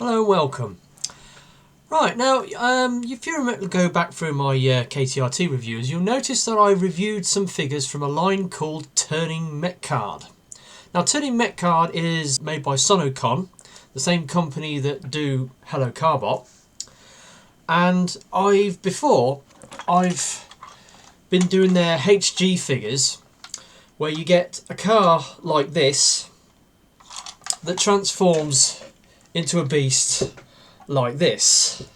Hello, welcome. Right, now, if you go back through my KTRT reviews, you'll notice that I reviewed some figures from a line called Turning Mecard. Now, Turning Mecard is made by Sonocon, the same company that do Hello Carbot. And I've been doing their HG figures, where you get a car like this that transforms into a beast like this.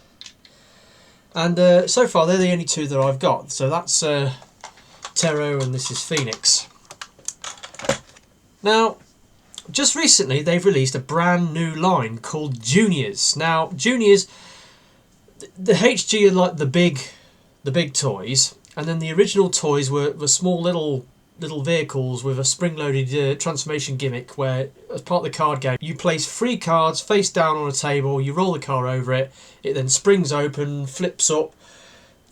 And so far they're the only two that I've got. So that's Tero and this is Phoenix. Now, just recently they've released a brand new line called Juniors. Now, Juniors, the HG are like the big toys, and then the original toys were small little vehicles with a spring-loaded transformation gimmick where, as part of the card game, you place 3 cards face down on a table, you roll the car over it, it then springs open, flips up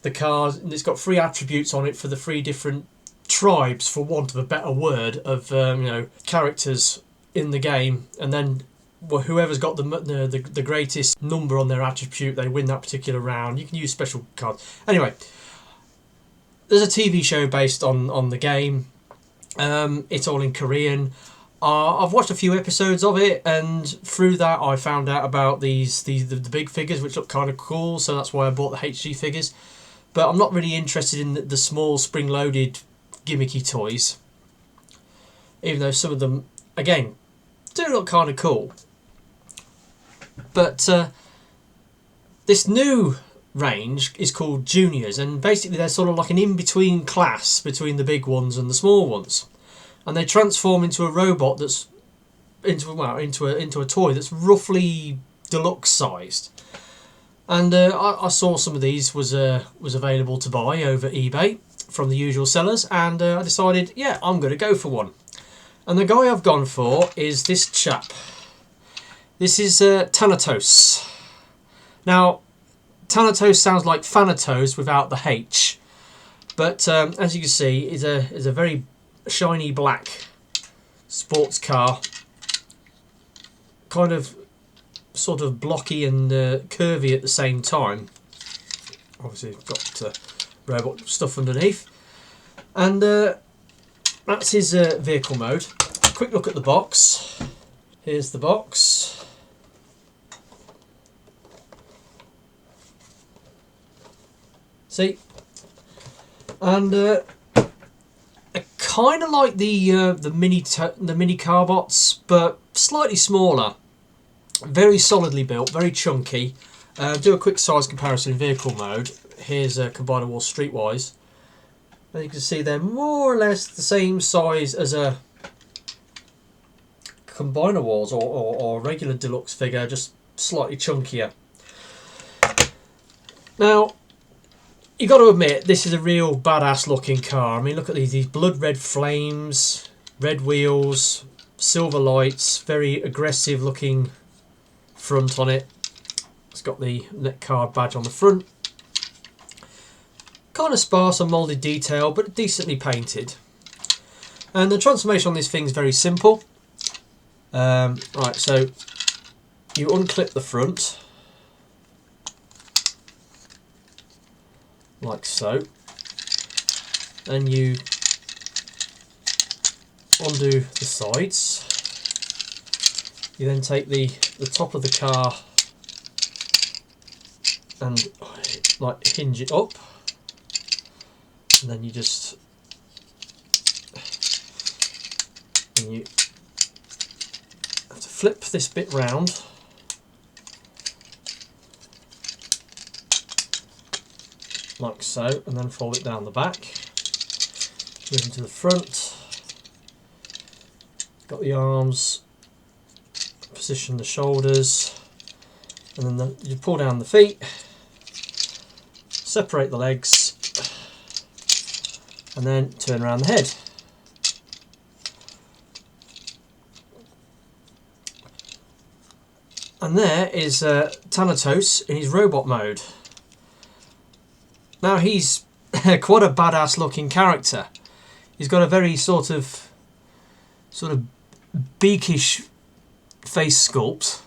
the card, and it's got 3 attributes on it for the 3 different tribes, for want of a better word, of characters in the game, and then whoever's got the greatest number on their attribute, they win that particular round. You can use special cards. Anyway, there's a TV show based on the game. It's all in Korean. I've watched a few episodes of it, and through that I found out about the big figures, which look kind of cool, so that's why I bought the HG figures. But I'm not really interested in the small spring-loaded gimmicky toys, even though some of them, again, do look kind of cool. But this new range is called Juniors, and basically they're sort of like an in-between class between the big ones and the small ones, and they transform into a robot that's into a toy that's roughly deluxe sized. And I saw some of these was available to buy over eBay from the usual sellers, and I decided, yeah, I'm going to go for one. And the guy I've gone for is this chap. This is Tanatos. Now, Tanatos sounds like Thanatos without the H, but as you can see, is a very shiny black sports car, kind of sort of blocky and curvy at the same time. Obviously, it's got robot stuff underneath, and that's his vehicle mode. Quick look at the box. Here's the box. See, and kind of like the mini Carbots, but slightly smaller. Very solidly built, very chunky. Do a quick size comparison in vehicle mode. Here's Combiner Wars Streetwise. And you can see they're more or less the same size as a Combiner Wars or regular deluxe figure, just slightly chunkier. Now, you got to admit, this is a real badass looking car. I mean, look at these blood red flames, red wheels, silver lights, very aggressive looking front on it. It's got the Mecard badge on the front. Kind of sparse on moulded detail, but decently painted. And the transformation on this thing is very simple. Right, so you unclip the front, like so, and you undo the sides. You then take the top of the car and like hinge it up, and then you just have to flip this bit round. Like so, and then fold it down the back. Move into the front. Got the arms, position the shoulders, and then you pull down the feet, separate the legs, and then turn around the head. And there is Thanatos in his robot mode. Now, he's quite a badass looking character. He's got a very sort of beakish face sculpt.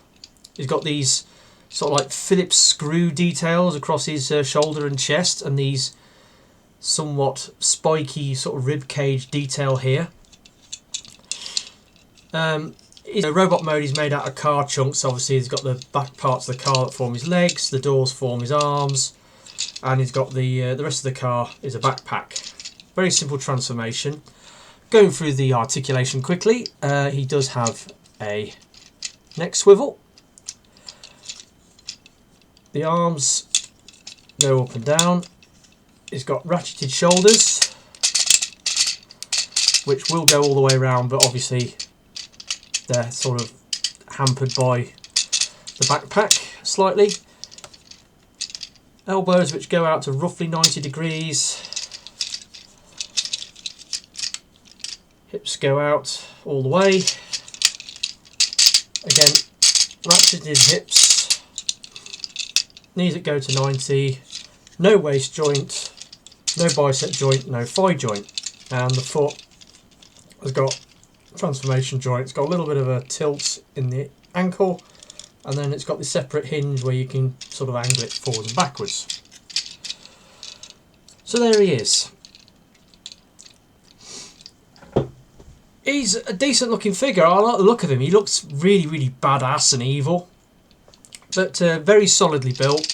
He's got these sort of like Phillips screw details across his shoulder and chest, and these somewhat spiky sort of rib cage detail here. In robot mode, he's made out of car chunks. Obviously, he's got the back parts of the car that form his legs, the doors form his arms, and he's got the rest of the car is a backpack. Very simple transformation. Going through the articulation quickly, he does have a neck swivel. The arms go up and down. He's got ratcheted shoulders, which will go all the way around, but obviously they're sort of hampered by the backpack slightly. Elbows which go out to roughly 90 degrees. Hips go out all the way. Again, ratcheted hips. Knees that go to 90. No waist joint, no bicep joint, no thigh joint. And the foot has got transformation joint. It's got a little bit of a tilt in the ankle, and then it's got the separate hinge where you can sort of angle it forwards and backwards. So there he is. He's a decent looking figure. I like the look of him. He looks really, really badass and evil, but very solidly built.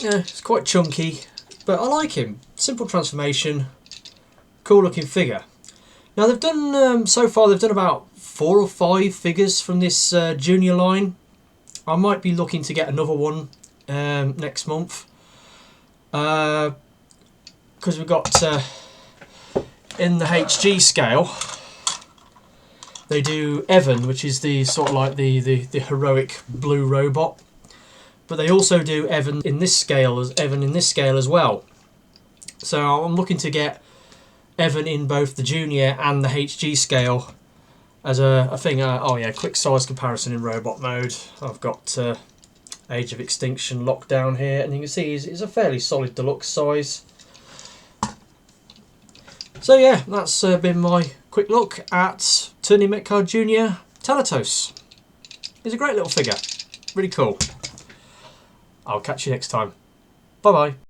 Yeah, it's quite chunky, but I like him. Simple transformation, cool looking figure. Now they've done, so far they've done about 4 or 5 figures from this junior line. I might be looking to get another one next month. Because we've got, in the HG scale, they do Evan, which is the sort of like the heroic blue robot. But they also do Evan in this scale as well. So I'm looking to get Evan in both the junior and the HG scale as a thing. Oh yeah, quick size comparison in robot mode. I've got Age of Extinction locked down here, and you can see he's a fairly solid deluxe size. So yeah, that's been my quick look at Turning Mecard Junior Tanatos. He's a great little figure, really cool. I'll catch you next time. Bye bye.